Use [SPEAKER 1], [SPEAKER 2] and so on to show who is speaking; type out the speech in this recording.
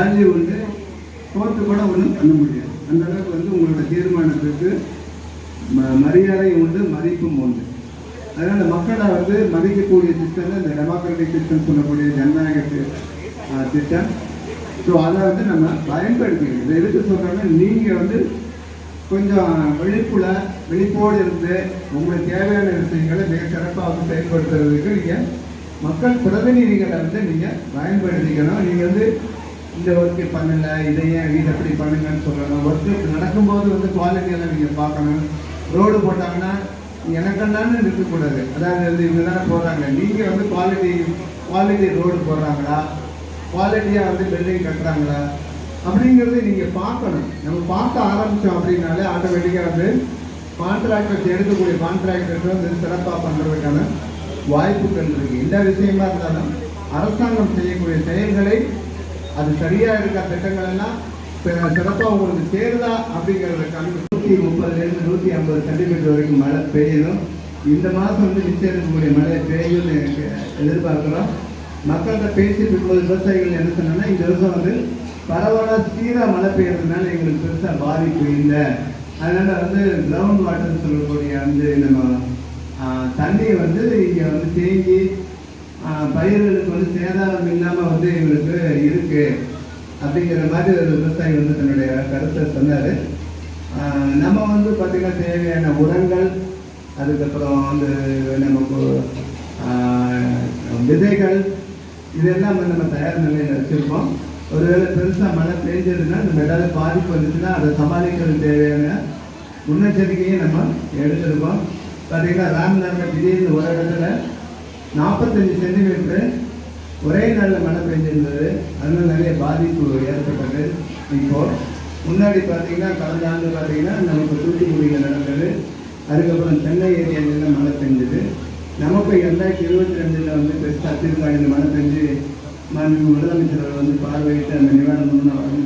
[SPEAKER 1] Value வந்து court கூட ஒன்றும் பண்ண முடியாது. அந்த அளவுக்கு வந்து உங்களோட தீர்மானத்துக்கு மரியாதை உண்டு, மதிப்பும் உண்டு. அதனால் மக்களை வந்து மதிக்கக்கூடிய சிஸ்டம் இந்த டெமோக்ராட்டிக் சிஸ்டம் சொல்லக்கூடிய ஜனநாயக திட்டம். ஸோ அதை வந்து நம்ம பயன்படுத்திக்கணும். இதை எதுக்கு சொல்கிறோன்னா, நீங்கள் வந்து கொஞ்சம் விழிப்போடு இருந்து உங்களுக்கு தேவையான விஷயங்களை மிக சிறப்பாக வந்து செயல்படுத்துறதுக்கு நீங்கள் மக்கள் பிரதிநிதிகளை வந்து நீங்கள் பயன்படுத்திக்கணும். நீங்கள் வந்து இந்த ஒர்க்கு பண்ணலை, இதையே இது எப்படி பண்ணுங்கன்னு சொல்லணும். ஒர்க்கு நடக்கும்போது வந்து குவாலிட்டியெல்லாம் நீங்கள் பார்க்கணும். ரோடு போட்டாங்கன்னா எனக்கெல்லாம்னு இருக்கக்கூடாது. அதாவது இவங்க தானே போடுறாங்க, நீங்கள் வந்து குவாலிட்டி ரோடு போடுறாங்களா, குவாலிட்டியாக வந்து பில்டிங் கட்டுறாங்களா அப்படிங்கிறது நீங்கள் பார்க்கணும். நம்ம பார்க்க ஆரம்பித்தோம் அப்படின்னாலே ஆட்டோமேட்டிக்காக வந்து கான்ட்ராக்டர்ஸ் எடுக்கக்கூடிய கான்ட்ராக்டர்ஸ் வந்து சிறப்பாக பண்ணுறதுக்கான வாய்ப்புகள் இருக்குது. எந்த விஷயமா இருந்தாலும் அரசாங்கம் செய்யக்கூடிய செயல்களை அது சரியாக இருக்க திட்டங்கள் எல்லாம் சிறப்பாக உங்களுக்கு சேருதா அப்படிங்கிறதுக்கான 130லேருந்து 150 சென்டிமீட்டர் வரைக்கும் மழை பெய்யணும். இந்த மாதம் வந்து நிச்சயம் இருக்கக்கூடிய மழை பெய்யும்னு எனக்கு எதிர்பார்க்குறோம். மக்கள்கிட்ட பேசிட்டு இருக்கும்போது விவசாயிகள் என்ன சொன்னா, இந்த வருஷம் வந்து பரவாயில்ல சீராக மழை பெய்யறதுனால எங்களுக்கு பெருசாக பாதிப்பு இல்லை. அதனால வந்து கிரவுண்ட் வாட்டர்னு சொல்லக்கூடிய வந்து நம்ம தண்ணியை வந்து இங்கே வந்து தேங்கி பயிர்களுக்கு வந்து சேதாரம் இல்லாமல் வந்து எங்களுக்கு இருக்கு அப்படிங்கிற மாதிரி ஒரு விவசாயி வந்து தன்னுடைய கருத்தை சொன்னார். நம்ம வந்து பார்த்திங்கன்னா தேவையான உரங்கள், அதுக்கப்புறம் வந்து நமக்கு விதைகள், இதெல்லாம் வந்து நம்ம தயார் நிலையில் வச்சுருக்கோம். ஒருவேளை பெருசாக மழை பெஞ்சதுன்னா நம்ம ஏதாவது பாதிப்பு வந்துச்சுன்னா அதை சமாளிக்கிறது தேவையான முன்னெச்சரிக்கையை நம்ம எடுத்துருக்கோம். பார்த்திங்கன்னா ராம்நகரில் திடீர்னு ஒரு இடத்துல 45 சென்டிமீட்டரு ஒரே நாளில் மழை பெஞ்சிருந்தது. அதனால் நிறைய பாதிப்பு ஏற்பட்டது. இப்போது முன்னாடி பார்த்திங்கன்னா கடந்த ஆண்டு பார்த்திங்கன்னா நமக்கு தூத்துக்குடியில் நடந்தது. அதுக்கப்புறம் சென்னை ஏரியாவில் மழை பெஞ்சது. நமக்கு 2022 வந்து பெருசாக சீர்காழியில் மழை பெஞ்சு முதலமைச்சர் வந்து பார்வையிட்டு அந்த நிவாரணம் வந்து